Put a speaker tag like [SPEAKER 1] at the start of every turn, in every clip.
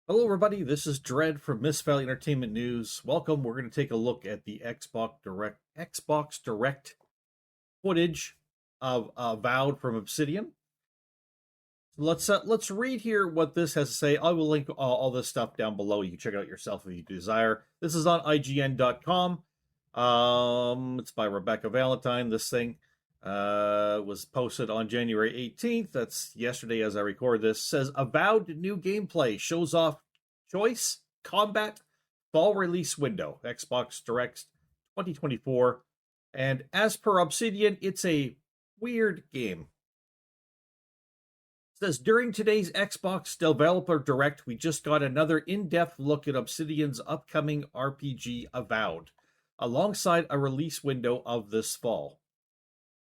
[SPEAKER 1] Hello, everybody. This is Dread from Miss Valley Entertainment News. Welcome. We're going to take a look at the Xbox Direct footage of Avowed from Obsidian. Let's read here what this has to say. I will link all this stuff down below. You can check it out yourself if you desire. This is on IGN.com. It's by Rebecca Valentine. This thing was posted on January 18th. That's yesterday as I record this. Says Avowed new gameplay shows off choice, combat, fall release window, Xbox Direct 2024. And as per Obsidian, it's a weird game. It says, during today's Xbox Developer Direct, we just got another in-depth look at Obsidian's upcoming RPG Avowed, alongside a release window of this fall.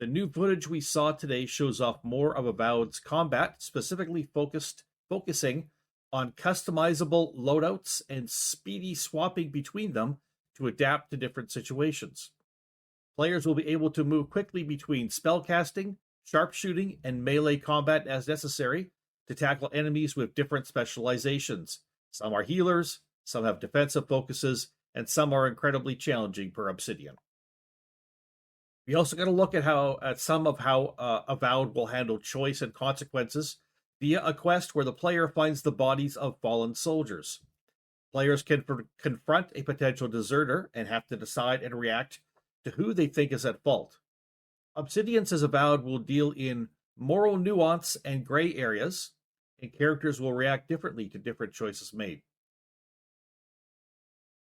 [SPEAKER 1] The new footage we saw today shows off more of Avowed's combat, specifically focusing on customizable loadouts and speedy swapping between them to adapt to different situations. Players will be able to move quickly between spellcasting, sharpshooting, and melee combat as necessary to tackle enemies with different specializations. Some are healers, some have defensive focuses, and some are incredibly challenging per Obsidian. We also got to look at some of how Avowed will handle choice and consequences via a quest where the player finds the bodies of fallen soldiers. Players can confront a potential deserter and have to decide and react to who they think is at fault. Obsidian says Avowed will deal in moral nuance and gray areas, and characters will react differently to different choices made.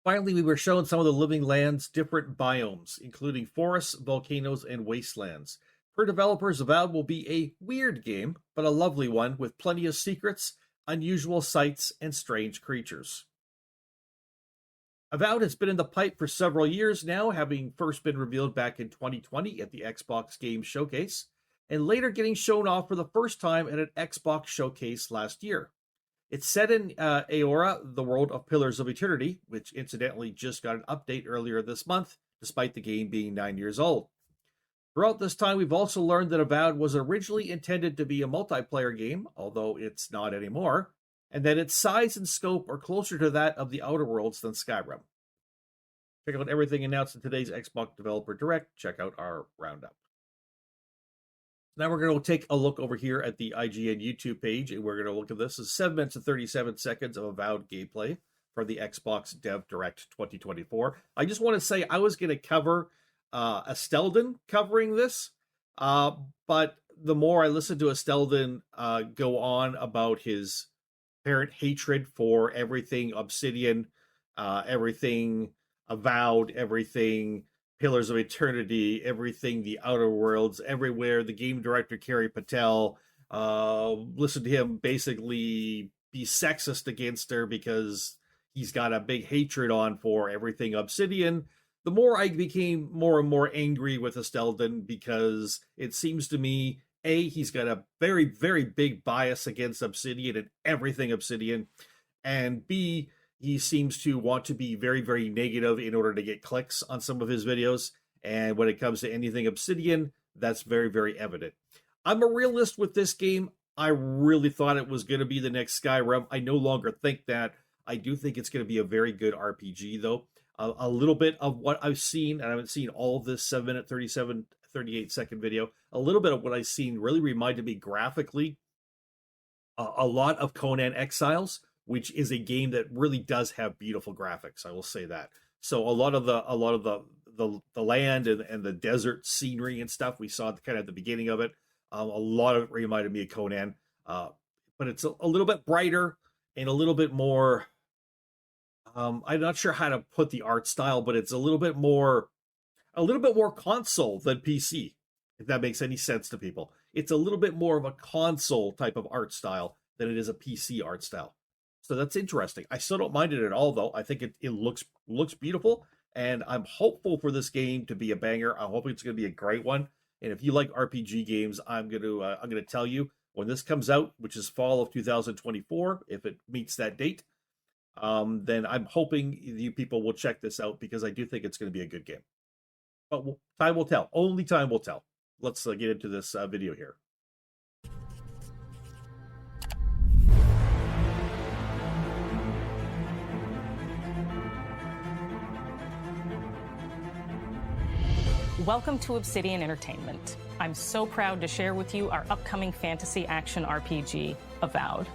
[SPEAKER 1] Finally, we were shown some of the living land's different biomes, including forests, volcanoes, and wastelands. For developers, Avowed will be a weird game, but a lovely one with plenty of secrets, unusual sights, and strange creatures. Avowed has been in the pipe for several years now, having first been revealed back in 2020 at the Xbox Game Showcase, and later getting shown off for the first time at an Xbox Showcase last year. It's set in Aora, the world of Pillars of Eternity, which incidentally just got an update earlier this month, despite the game being 9 years old. Throughout this time, we've also learned that Avowed was originally intended to be a multiplayer game, although it's not anymore, and that its size and scope are closer to that of the Outer Worlds than Skyrim. Check out everything announced in today's Xbox Developer Direct. Check out our roundup. Now we're going to take a look over here at the IGN YouTube page, and we're going to look at this. It's 7 minutes and 37 seconds of Avowed gameplay for the Xbox Dev Direct 2024. I just want to say I was going to cover Estelden covering this, but the more I listen to Estelden go on about his apparent hatred for everything Obsidian, everything Avowed, everything Pillars of Eternity, everything the Outer Worlds, everywhere, the game director Kerry Patel, listen to him basically be sexist against her because he's got a big hatred on for everything Obsidian. The more I became more and more angry with Estelden, because it seems to me, A, he's got a very, very big bias against Obsidian and everything Obsidian, and B, he seems to want to be very, very negative in order to get clicks on some of his videos. And when it comes to anything Obsidian, that's very, very evident. I'm a realist with this game. I really thought it was going to be the next Skyrim. I no longer think that. I do think it's going to be a very good RPG, though. A little bit of what I've seen, and I haven't seen all of this 7 minute, 38 second video. A little bit of what I've seen really reminded me graphically a lot of Conan Exiles, which is a game that really does have beautiful graphics. I will say that. So a lot of the land and the desert scenery and stuff we saw kind of at the beginning of it, a lot of it reminded me of Conan, but it's a little bit brighter and a little bit more. I'm not sure how to put the art style, but it's a little bit more console than PC, if that makes any sense to people. It's a little bit more of a console type of art style than it is a PC art style. So that's interesting. I still don't mind it at all, though. I think it looks beautiful, and I'm hopeful for this game to be a banger. I'm hoping it's going to be a great one. And if you like RPG games, I'm going to tell you when this comes out, which is fall of 2024, if it meets that date, then I'm hoping you people will check this out, because I do think it's going to be a good game. But time will tell. Only time will tell. Let's get into this video here.
[SPEAKER 2] Welcome to Obsidian Entertainment. I'm so proud to share with you our upcoming fantasy action RPG, Avowed.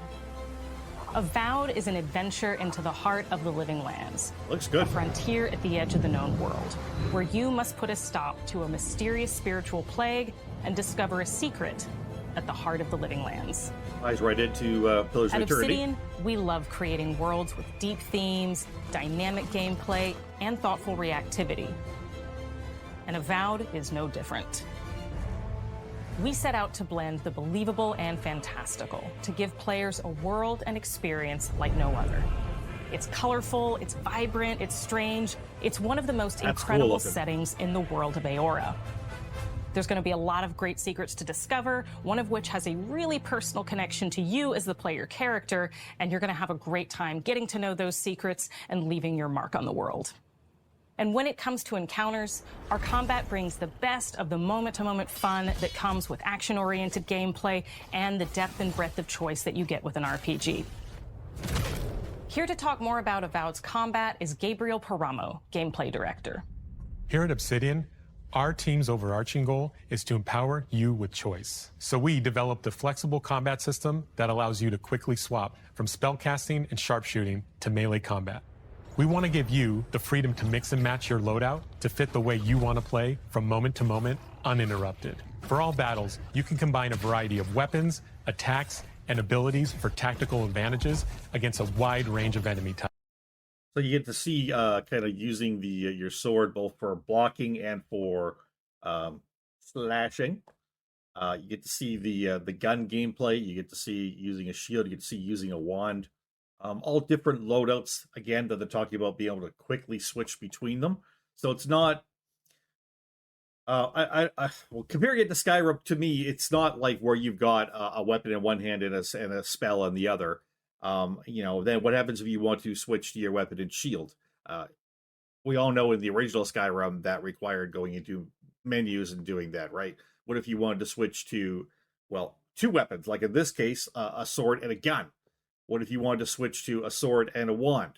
[SPEAKER 2] Avowed is an adventure into the heart of the Living Lands.
[SPEAKER 1] Looks good.
[SPEAKER 2] A frontier at the edge of the known world, where you must put a stop to a mysterious spiritual plague and discover a secret at the heart of the Living Lands.
[SPEAKER 1] Ties right into Pillars of
[SPEAKER 2] At
[SPEAKER 1] Eternity.
[SPEAKER 2] Obsidian, we love creating worlds with deep themes, dynamic gameplay, and thoughtful reactivity. And Avowed is no different. We set out to blend the believable and fantastical to give players a world and experience like no other. It's colorful, it's vibrant, it's strange. It's one of the most incredible settings in the world of Aora. There's going to be a lot of great secrets to discover, one of which has a really personal connection to you as the player character, and you're going to have a great time getting to know those secrets and leaving your mark on the world. And when it comes to encounters, our combat brings the best of the moment-to-moment fun that comes with action-oriented gameplay and the depth and breadth of choice that you get with an RPG. Here to talk more about Avowed's combat is Gabriel Paramo, Gameplay Director.
[SPEAKER 3] Here at Obsidian, our team's overarching goal is to empower you with choice. So we developed a flexible combat system that allows you to quickly swap from spellcasting and sharpshooting to melee combat. We want to give you the freedom to mix and match your loadout to fit the way you want to play from moment to moment, uninterrupted. For all battles, you can combine a variety of weapons, attacks, and abilities for tactical advantages against a wide range of enemy types.
[SPEAKER 1] So you get to see kind of using the your sword both for blocking and for slashing. You get to see the gun gameplay. You get to see using a shield. You get to see using a wand. All different loadouts, again, that they're talking about being able to quickly switch between them. So it's not... well, comparing it to Skyrim, to me, it's not like where you've got a weapon in one hand and a spell in the other. Then what happens if you want to switch to your weapon and shield? We all know in the original Skyrim that required going into menus and doing that, right? What if you wanted to switch to, well, two weapons, like in this case, a sword and a gun? What if you wanted to switch to a sword and a wand?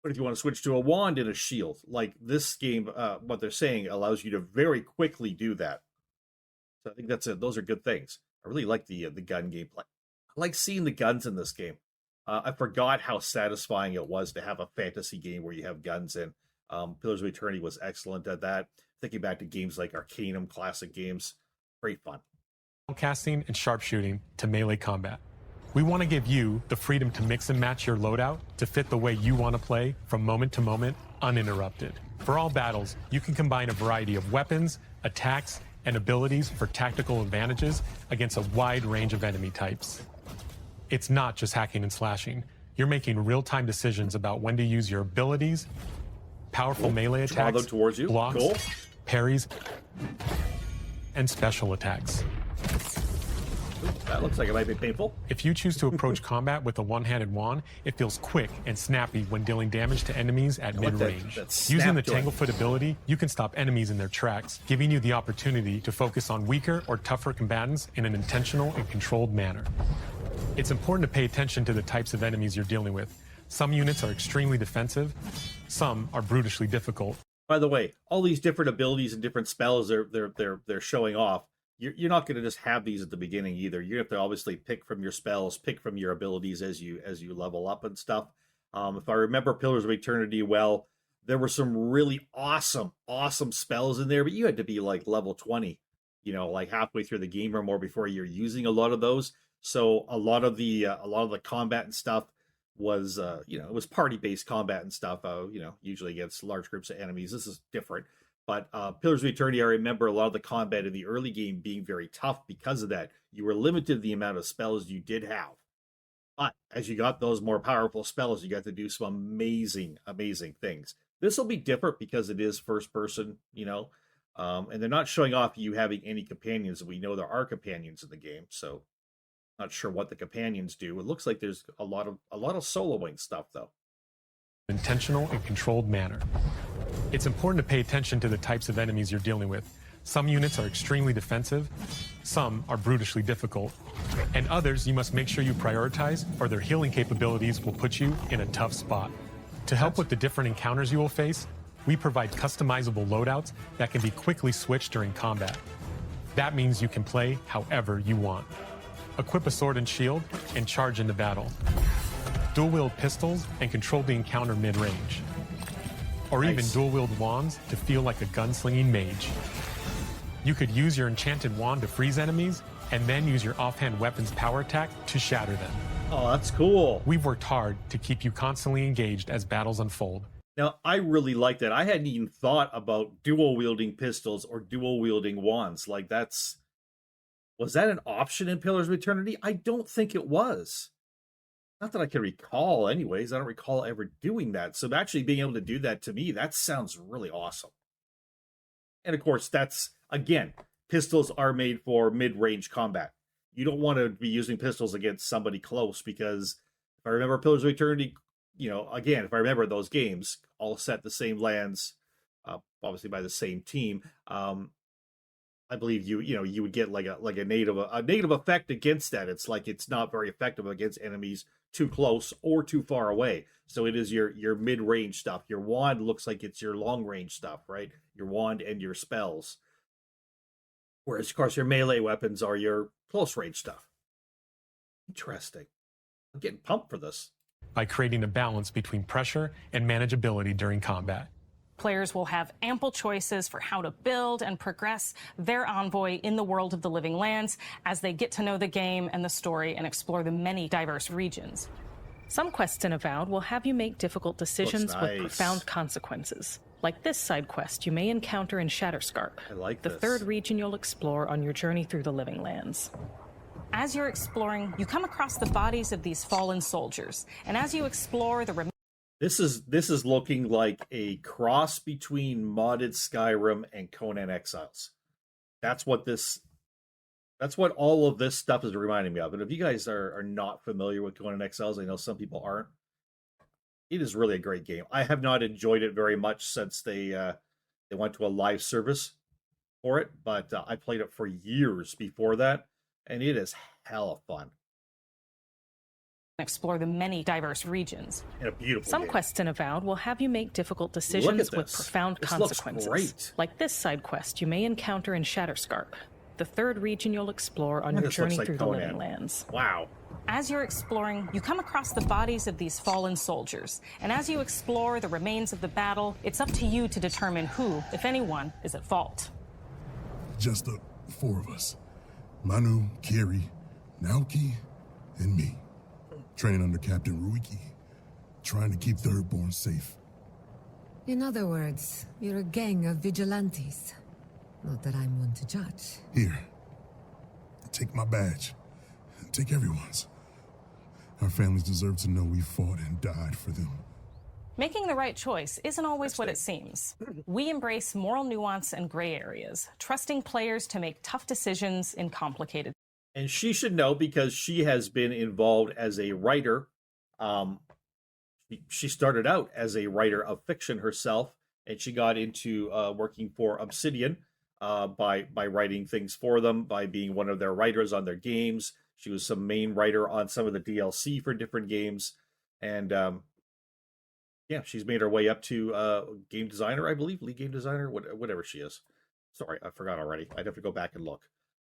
[SPEAKER 1] What if you want to switch to a wand and a shield? Like this game, what they're saying allows you to very quickly do that. So I think those are good things. I really like the gun gameplay. I like seeing the guns in this game. I forgot how satisfying it was to have a fantasy game where you have guns in. Pillars of Eternity was excellent at that. Thinking back to games like Arcanum, classic games, great fun.
[SPEAKER 3] Casting and sharpshooting to melee combat. We want to give you the freedom to mix and match your loadout to fit the way you want to play from moment to moment, uninterrupted. For all battles, you can combine a variety of weapons, attacks, and abilities for tactical advantages against a wide range of enemy types. It's not just hacking and slashing. You're making real-time decisions about when to use your abilities, powerful melee attacks,
[SPEAKER 1] towards you.
[SPEAKER 3] blocks,
[SPEAKER 1] Cool.
[SPEAKER 3] parries, and special attacks.
[SPEAKER 1] That looks like it might be painful.
[SPEAKER 3] If you choose to approach combat with a one-handed wand, it feels quick and snappy when dealing damage to enemies at mid-range. Using the Tanglefoot ability, you can stop enemies in their tracks, giving you the opportunity to focus on weaker or tougher combatants in an intentional and controlled manner. It's important to pay attention to the types of enemies you're dealing with. Some units are extremely defensive, some are brutishly difficult.
[SPEAKER 1] By the way, all these different abilities and different spells they're showing off. You're not going to just have these at the beginning either. You have to obviously pick from your spells, pick from your abilities as you level up and stuff. If I remember Pillars of Eternity well, there were some really awesome spells in there, but you had to be like level 20, like halfway through the game or more before you're using a lot of those. So a lot of the combat and stuff was it was party-based combat and stuff. Usually against large groups of enemies. This is different. But Pillars of Eternity, I remember a lot of the combat in the early game being very tough because of that. You were limited the amount of spells you did have. But as you got those more powerful spells, you got to do some amazing things. This will be different because it is first person, and they're not showing off you having any companions. We know there are companions in the game, so not sure what the companions do. It looks like there's a lot of soloing stuff, though.
[SPEAKER 3] Intentional and controlled manner. It's important to pay attention to the types of enemies you're dealing with. Some units are extremely defensive, some are brutishly difficult, and others you must make sure you prioritize or their healing capabilities will put you in a tough spot. To help with the different encounters you will face, we provide customizable loadouts that can be quickly switched during combat. That means you can play however you want. Equip a sword and shield and charge into battle. Dual-wield pistols and control the encounter mid-range. Or even dual-wield wands to feel like a gunslinging mage. You could use your enchanted wand to freeze enemies and then use your offhand weapon's power attack to shatter them.
[SPEAKER 1] Oh, that's cool.
[SPEAKER 3] We've worked hard to keep you constantly engaged as battles unfold.
[SPEAKER 1] Now, I really like that. I hadn't even thought about dual-wielding pistols or dual-wielding wands. Like, was that an option in Pillars of Eternity? I don't think it was. Not that I can recall anyways. I don't recall ever doing that. So actually being able to do that, to me, that sounds really awesome. And of course, that's, again, pistols are made for mid-range combat. You don't want to be using pistols against somebody close, because if I remember Pillars of Eternity, again, if I remember those games, all set the same lands, obviously by the same team, I believe you would get like a native effect against that. It's like it's not very effective against enemies too close or too far away. So it is your mid-range stuff. Your wand looks like it's your long-range stuff, right? Your wand and your spells. Whereas, of course, your melee weapons are your close-range stuff. Interesting. I'm getting pumped for this.
[SPEAKER 3] By creating a balance between pressure and manageability during combat.
[SPEAKER 2] Players will have ample choices for how to build and progress their envoy in the world of the living lands as they get to know the game and the story and explore the many diverse regions. Some quests in Avowed will have you make difficult decisions with profound consequences. Like this side quest you may encounter in Shatterscarp, the third region you'll explore on your journey through the living lands. As you're exploring, you come across the bodies of these fallen soldiers, and as you explore the
[SPEAKER 1] This is looking like a cross between modded Skyrim and Conan Exiles. That's what all of this stuff is reminding me of. And if you guys are not familiar with Conan Exiles, I know some people aren't. It is really a great game. I have not enjoyed it very much since they went to a live service for it, but I played it for years before that, and it is hella fun.
[SPEAKER 2] Explore the many diverse regions.
[SPEAKER 1] In a beautiful
[SPEAKER 2] Some
[SPEAKER 1] game.
[SPEAKER 2] quests in Avowed will have you make difficult decisions with profound consequences.
[SPEAKER 1] Great.
[SPEAKER 2] Like this side quest you may encounter in Shatterscarp, the third region you'll explore on your journey through the living lands.
[SPEAKER 1] Wow.
[SPEAKER 2] As you're exploring, you come across the bodies of these fallen soldiers. And as you explore the remains of the battle, it's up to you to determine who, if anyone, is at fault.
[SPEAKER 4] Just the four of us. Manu, Kiri, Naoki, and me. Training under Captain Ruiki. Trying to keep Thirdborn safe.
[SPEAKER 5] In other words, you're a gang of vigilantes. Not that I'm one to judge.
[SPEAKER 4] Here. Take my badge. Take everyone's. Our families deserve to know we fought and died for them.
[SPEAKER 2] Making the right choice isn't always what it seems. We embrace moral nuance and gray areas, trusting players to make tough decisions in complicated.
[SPEAKER 1] And she should know because she has been involved as a writer. She started out as a writer of fiction herself, and she got into working for Obsidian by writing things for them, by being one of their writers on their games. She was some main writer on some of the DLC for different games. And yeah, she's made her way up to game designer, I believe, lead game designer, whatever she is. Sorry, I forgot already. I'd have to go back and look.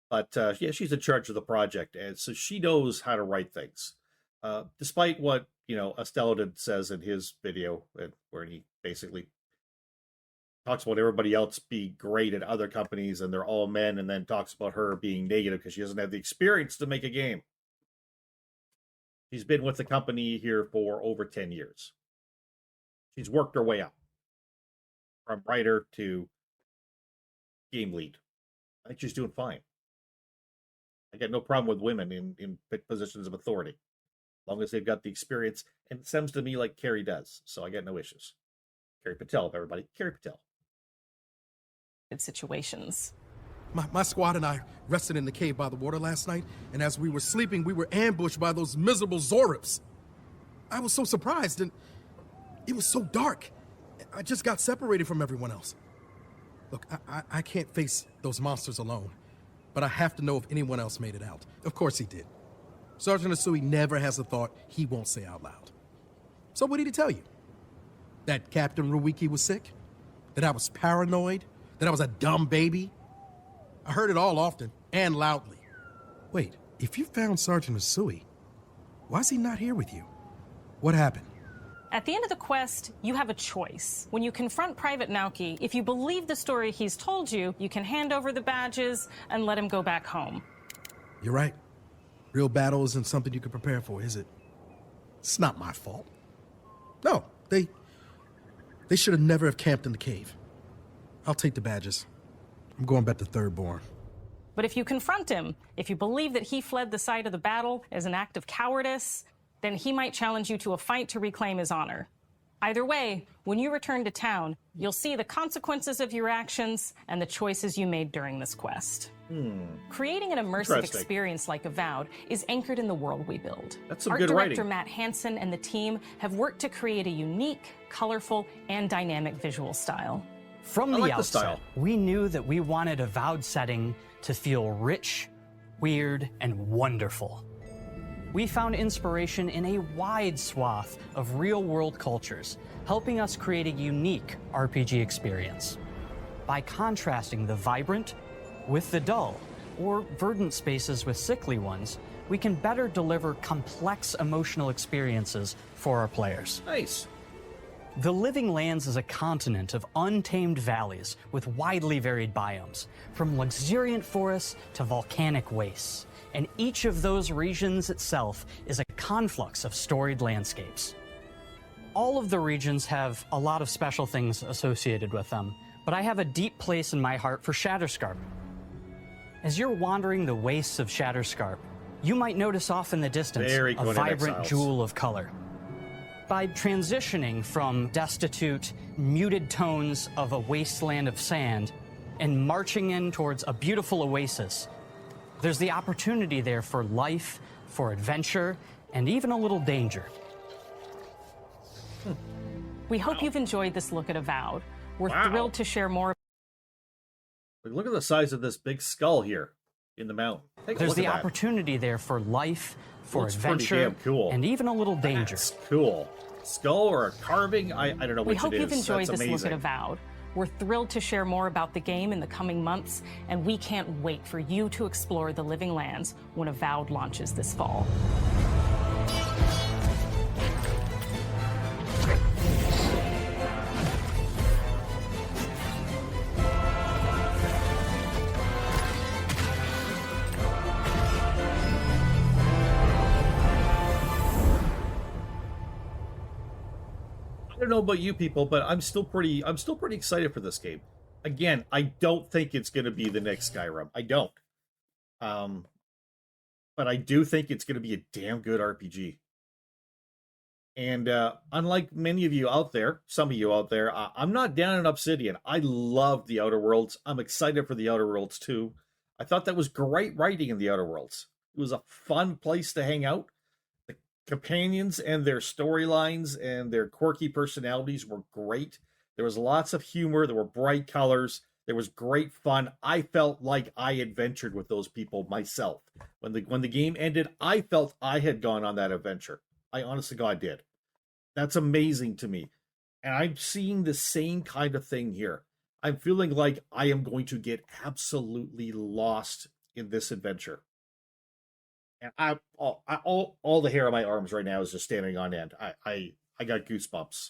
[SPEAKER 1] But yeah, she's in charge of the project, and so she knows how to write things. Despite what, Esteladin says in his video, where he basically talks about everybody else being great at other companies and they're all men, and then talks about her being negative because she doesn't have the experience to make a game. She's been with the company here for over 10 years. She's worked her way up from writer to game lead. I think she's doing fine. I got no problem with women in positions of authority, as long as they've got the experience. And it sounds to me like Carrie does, so I got no issues. Carrie Patel, everybody. Carrie Patel.
[SPEAKER 2] Situations.
[SPEAKER 6] My squad and I rested in the cave by the water last night, and as we were sleeping, we were ambushed by those miserable Zorips. I was so surprised, and it was so dark. I just got separated from everyone else. Look, I can't face those monsters alone, but I have to know if anyone else made it out. Of course he did. Sergeant Asui never has a thought he won't say out loud. So what did he tell you? That Captain Ruiki was sick? that I was paranoid, that I was a dumb baby. I heard it all often and loudly. Wait, if you found Sergeant Usui, why is he not here with you? What happened?
[SPEAKER 2] At the end of the quest, you have a choice. When you confront Private Naoki, if you believe the story he's told you, you can hand over the badges and let him go back home.
[SPEAKER 6] You're right. Real battle isn't something you can prepare for, is it? It's not my fault. No, they should have never have camped in the cave. I'll take the badges. I'm going back to Third Born.
[SPEAKER 2] But if you confront him, if you believe that he fled the site of the battle as an act of cowardice, then he might challenge you to a fight to reclaim his honor. Either way, when you return to town, you'll see the consequences of your actions and the choices you made during this quest. Creating an immersive experience like Avowed is anchored in the world we build.
[SPEAKER 1] That's some
[SPEAKER 2] Art
[SPEAKER 1] good
[SPEAKER 2] director
[SPEAKER 1] writing.
[SPEAKER 2] Matt Hansen and the team have worked to create a unique, colorful, and dynamic visual style.
[SPEAKER 7] From
[SPEAKER 1] I
[SPEAKER 7] the
[SPEAKER 1] like the
[SPEAKER 7] outset,
[SPEAKER 1] style.
[SPEAKER 7] we knew that we wanted Avowed setting to feel rich, weird, and wonderful. We found inspiration in a wide swath of real-world cultures, helping us create a unique RPG experience. By contrasting the vibrant with the dull, or verdant spaces with sickly ones, we can better deliver complex emotional experiences for our players.
[SPEAKER 1] Nice.
[SPEAKER 7] The Living Lands is a continent of untamed valleys with widely varied biomes, from luxuriant forests to volcanic wastes. And each of those regions itself is a conflux of storied landscapes. All of the regions have a lot of special things associated with them, but I have a deep place in my heart for Shatterscarp. As you're wandering the wastes of Shatterscarp, you might notice off in the distance
[SPEAKER 1] Very
[SPEAKER 7] a
[SPEAKER 1] Conan
[SPEAKER 7] vibrant
[SPEAKER 1] Exiles.
[SPEAKER 7] jewel of color. By transitioning from destitute, muted tones of a wasteland of sand and marching in towards a beautiful oasis, there's the opportunity there for life, for adventure, and even a little danger.
[SPEAKER 2] We hope you've enjoyed this look at Avowed. We're thrilled to share more.
[SPEAKER 1] Look at the size of this big skull here in the mountain. Take a
[SPEAKER 7] There's
[SPEAKER 1] look
[SPEAKER 7] the
[SPEAKER 1] at that.
[SPEAKER 7] opportunity there for life, for
[SPEAKER 1] Looks pretty
[SPEAKER 7] adventure,
[SPEAKER 1] damn cool.
[SPEAKER 7] and even a little danger.
[SPEAKER 1] That's cool. Skull or a carving? I don't know
[SPEAKER 2] We
[SPEAKER 1] which
[SPEAKER 2] hope
[SPEAKER 1] it is.
[SPEAKER 2] you've enjoyed
[SPEAKER 1] That's
[SPEAKER 2] this look at
[SPEAKER 1] amazing.
[SPEAKER 2] Avowed. We're thrilled to share more about the game in the coming months, and we can't wait for you to explore the Living Lands when Avowed launches this fall.
[SPEAKER 1] I don't know about you people, but I'm still pretty excited for this game. Again, I don't think it's going to be the next Skyrim. I don't. But I do think it's going to be a damn good RPG. And unlike many of you out there, some of you out there, I'm not down in Obsidian. I love the Outer Worlds. I'm excited for the Outer Worlds too. I thought that was great writing in the Outer Worlds. It was a fun place to hang out. The companions and their storylines and their quirky personalities were great. There was lots of humor. There were bright colors. There was great fun. I felt like I adventured with those people myself. When the game ended, I felt I had gone on that adventure. I honest to God did. That's amazing to me. And I'm seeing the same kind of thing here. I'm feeling like I am going to get absolutely lost in this adventure. And all the hair on my arms right now is just standing on end. I got goosebumps.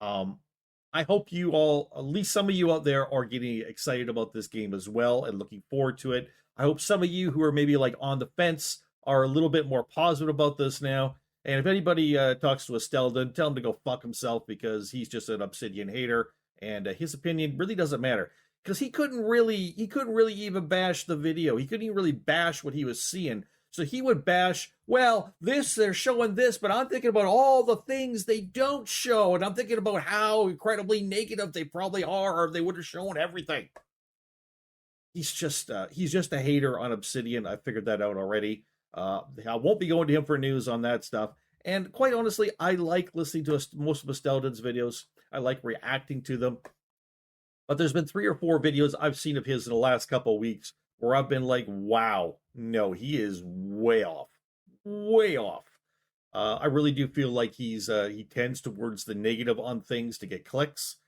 [SPEAKER 1] I hope you all, at least some of you out there, are getting excited about this game as well and looking forward to it. I hope some of you who are maybe like on the fence are a little bit more positive about this now. And if anybody talks to Estelle, then tell him to go fuck himself, because he's just an Obsidian hater, and his opinion really doesn't matter. Because he couldn't really even bash the video. He couldn't even really bash what he was seeing. So he would bash, well, they're showing this, but I'm thinking about all the things they don't show, and I'm thinking about how incredibly negative they probably are, or they would have shown everything. He's just a hater on Obsidian. I figured that out already. I won't be going to him for news on that stuff. And quite honestly, I like listening to most of Estelden's videos. I like reacting to them. But there's been 3 or 4 videos I've seen of his in the last couple of weeks where I've been like, wow, no, he is way off. Way off. I really do feel like he tends towards the negative on things to get clicks.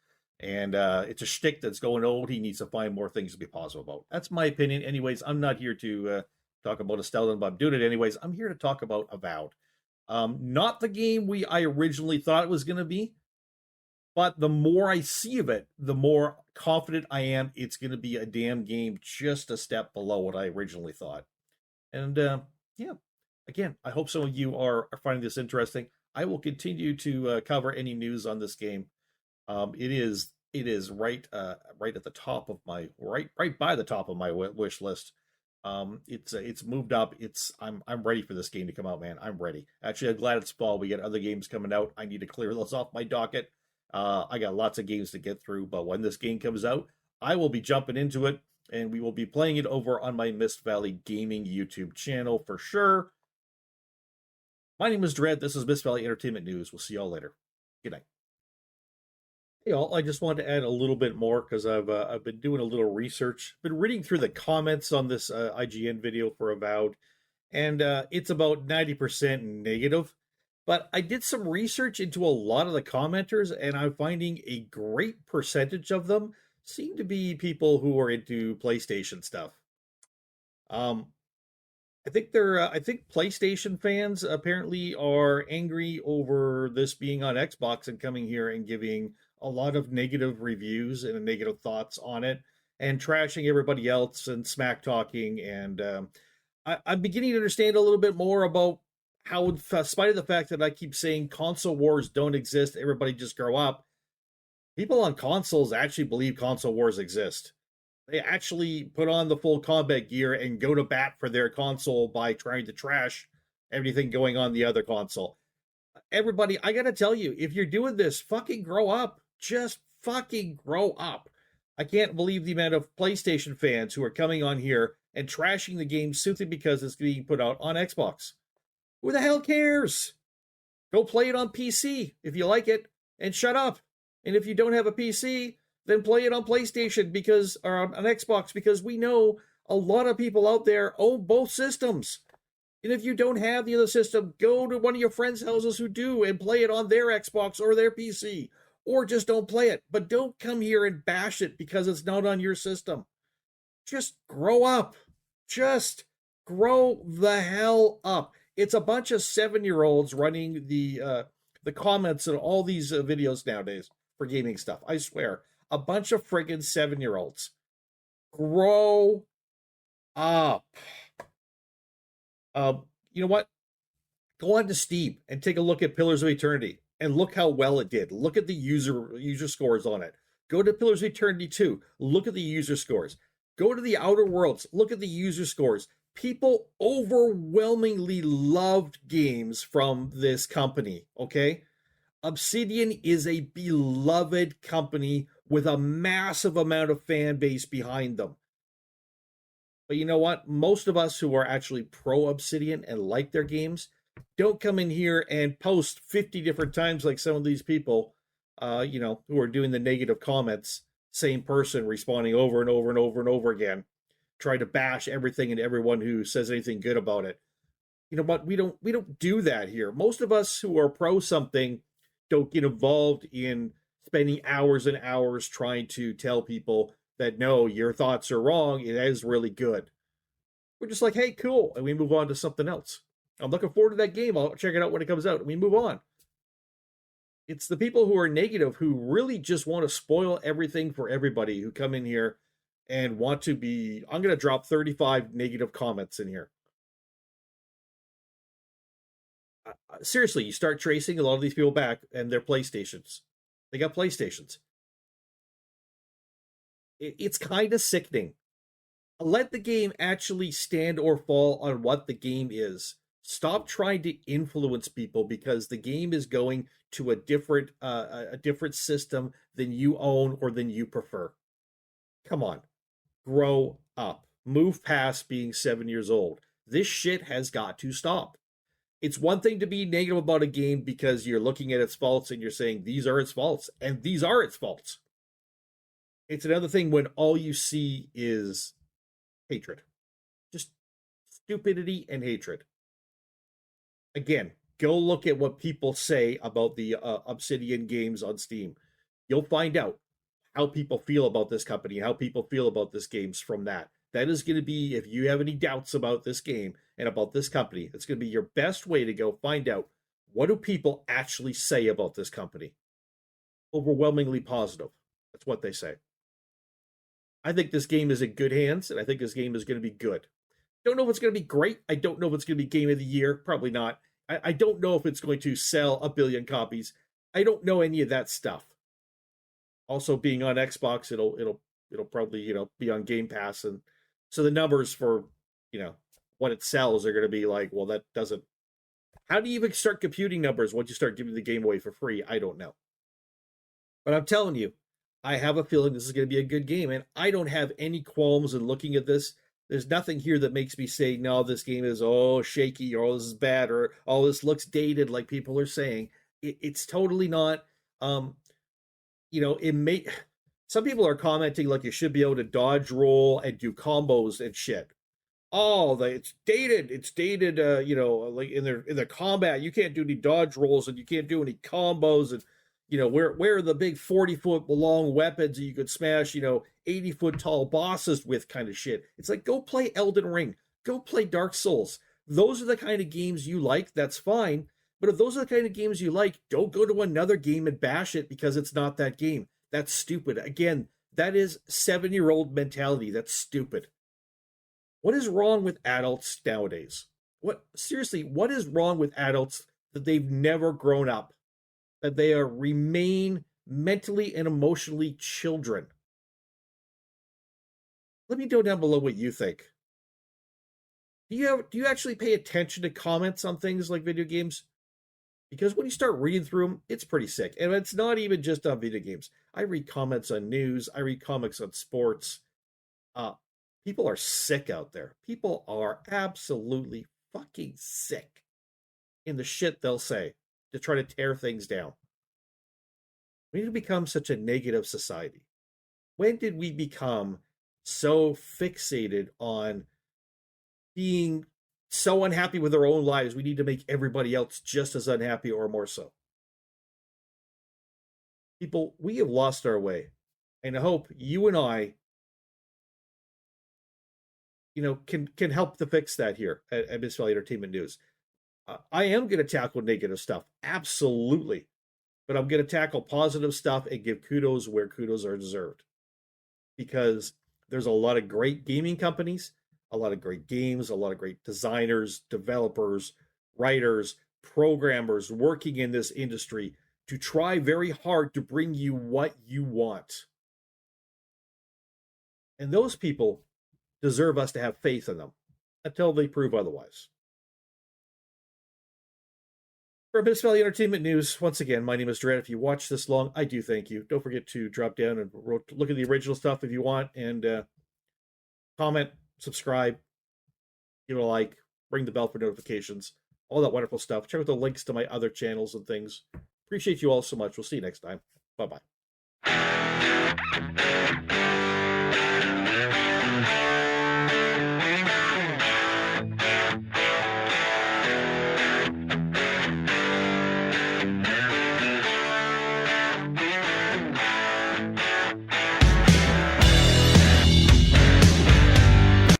[SPEAKER 1] And it's a shtick that's going old. He needs to find more things to be positive about. That's my opinion. Anyways, I'm not here to talk about Estella, but I'm doing it anyways. I'm here to talk about Avowed. Not the game I originally thought it was going to be, but the more I see of it, the more confident I am it's going to be a damn game just a step below what I originally thought. And yeah, again, I hope some of you are finding this interesting. I will continue to cover any news on this game. It is right at the top of my right by the top of my wish list. It's moved up. I'm ready for this game to come out, man. I'm ready. Actually, I'm glad it's fall. We got other games coming out. I need to clear those off my docket. I got lots of games to get through, but when this game comes out, I will be jumping into it, and we will be playing it over on my Mist Valley Gaming YouTube channel for sure. My name is Dread. This is Mist Valley Entertainment News. We'll see y'all later. Good night. Hey all, I just wanted to add a little bit more because I've been doing a little research, been reading through the comments on this IGN video for Avowed, and it's about 90% negative. But I did some research into a lot of the commenters, and I'm finding a great percentage of them seem to be people who are into PlayStation stuff. I think PlayStation fans apparently are angry over this being on Xbox and coming here and giving a lot of negative reviews and negative thoughts on it and trashing everybody else and smack talking. And I'm beginning to understand a little bit more about how, in spite of the fact that I keep saying console wars don't exist, everybody just grow up. People on consoles actually believe console wars exist. They actually put on the full combat gear and go to bat for their console by trying to trash everything going on the other console. Everybody, I gotta tell you, if you're doing this, fucking grow up. Just fucking grow up. I can't believe the amount of PlayStation fans who are coming on here and trashing the game simply because it's being put out on Xbox. Who the hell cares? Go play it on PC if you like it, and shut up. And if you don't have a PC, then play it on PlayStation or on Xbox, because we know a lot of people out there own both systems. And if you don't have the other system, go to one of your friends' houses who do and play it on their Xbox or their PC. Or just don't play it. But don't come here and bash it because it's not on your system. Just grow up. Just grow the hell up. It's a bunch of 7-year-olds running the comments in all these videos nowadays for gaming stuff. I swear. A bunch of friggin' 7-year-olds. Grow up. You know what? Go on to Steam and take a look at Pillars of Eternity and look how well it did. Look at the user scores on it. Go to Pillars of Eternity 2. Look at the user scores. Go to the Outer Worlds. Look at the user scores. People overwhelmingly loved games from this company, okay? Obsidian is a beloved company with a massive amount of fan base behind them. But you know what? Most of us who are actually pro Obsidian and like their games don't come in here and post 50 different times like some of these people, who are doing the negative comments, same person responding over and over and over and over again, trying to bash everything and everyone who says anything good about it. You know what? We don't do that here. Most of us who are pro something don't get involved in spending hours and hours trying to tell people that, no, your thoughts are wrong. It is really good. We're just like, hey, cool. And we move on to something else. I'm looking forward to that game. I'll check it out when it comes out. And we move on. It's the people who are negative who really just want to spoil everything for everybody who come in here and want to be... I'm going to drop 35 negative comments in here. Seriously, you start tracing a lot of these people back and their PlayStations. They got PlayStations. It's kind of sickening. Let the game actually stand or fall on what the game is. Stop trying to influence people because the game is going to a different system than you own or than you prefer. Come on. Grow up. Move past being 7 years old. This shit has got to stop. It's one thing to be negative about a game because you're looking at its faults and you're saying these are its faults, and these are its faults. It's another thing when all you see is hatred. Just stupidity and hatred. Again, go look at what people say about the Obsidian games on Steam. You'll find out. how people feel about this company, how people feel about this games from that. That is going to be, if you have any doubts about this game and about this company, it's going to be your best way to go find out, what do people actually say about this company? Overwhelmingly positive. That's what they say. I think this game is in good hands, and I think this game is going to be good. Don't know if it's going to be great. I don't know if it's going to be game of the year. Probably not. I don't know if it's going to sell 1 billion copies. I don't know any of that stuff. Also, being on Xbox, it'll probably be on Game Pass, and so the numbers for what it sells are going to be like, well, that doesn't. How do you even start computing numbers once you start giving the game away for free? I don't know. But I'm telling you, I have a feeling this is going to be a good game, and I don't have any qualms in looking at this. There's nothing here that makes me say, no, this game is, shaky, or this is bad, or, this looks dated, like people are saying. It's totally not. It may. Some people are commenting like you should be able to dodge roll and do combos and shit. It's dated. It's dated. Like in their combat, you can't do any dodge rolls and you can't do any combos, and where are the big 40-foot long weapons that you could smash 80-foot tall bosses with, kind of shit. It's like, go play Elden Ring, go play Dark Souls. Those are the kind of games you like. That's fine. But if those are the kind of games you like, don't go to another game and bash it because it's not that game. That's stupid. Again, that is 7-year-old mentality. That's stupid. What is wrong with adults nowadays? What is wrong with adults that they've never grown up? That they remain mentally and emotionally children? Let me know down below what you think. Do you actually pay attention to comments on things like video games? Because when you start reading through them, it's pretty sick. And it's not even just on video games. I read comments on news. I read comics on sports. People are sick out there. People are absolutely fucking sick in the shit they'll say to try to tear things down. We need to become such a negative society. When did we become so fixated on being so unhappy with our own lives, we need to make everybody else just as unhappy or more so? People, we have lost our way. And I hope you and I, can help to fix that here at Miss Valley Entertainment News. I am going to tackle negative stuff, absolutely. But I'm going to tackle positive stuff and give kudos where kudos are deserved. Because there's a lot of great gaming companies, a lot of great games, a lot of great designers, developers, writers, programmers working in this industry to try very hard to bring you what you want. And those people deserve us to have faith in them until they prove otherwise. For Miss Valley Entertainment News, once again, my name is Dread. If you watched this long, I do thank you. Don't forget to drop down and look at the original stuff if you want, and comment, subscribe, give it a like, ring the bell for notifications, all that wonderful stuff. Check out the links to my other channels and things. Appreciate you all so much. We'll see you next time. Bye-bye.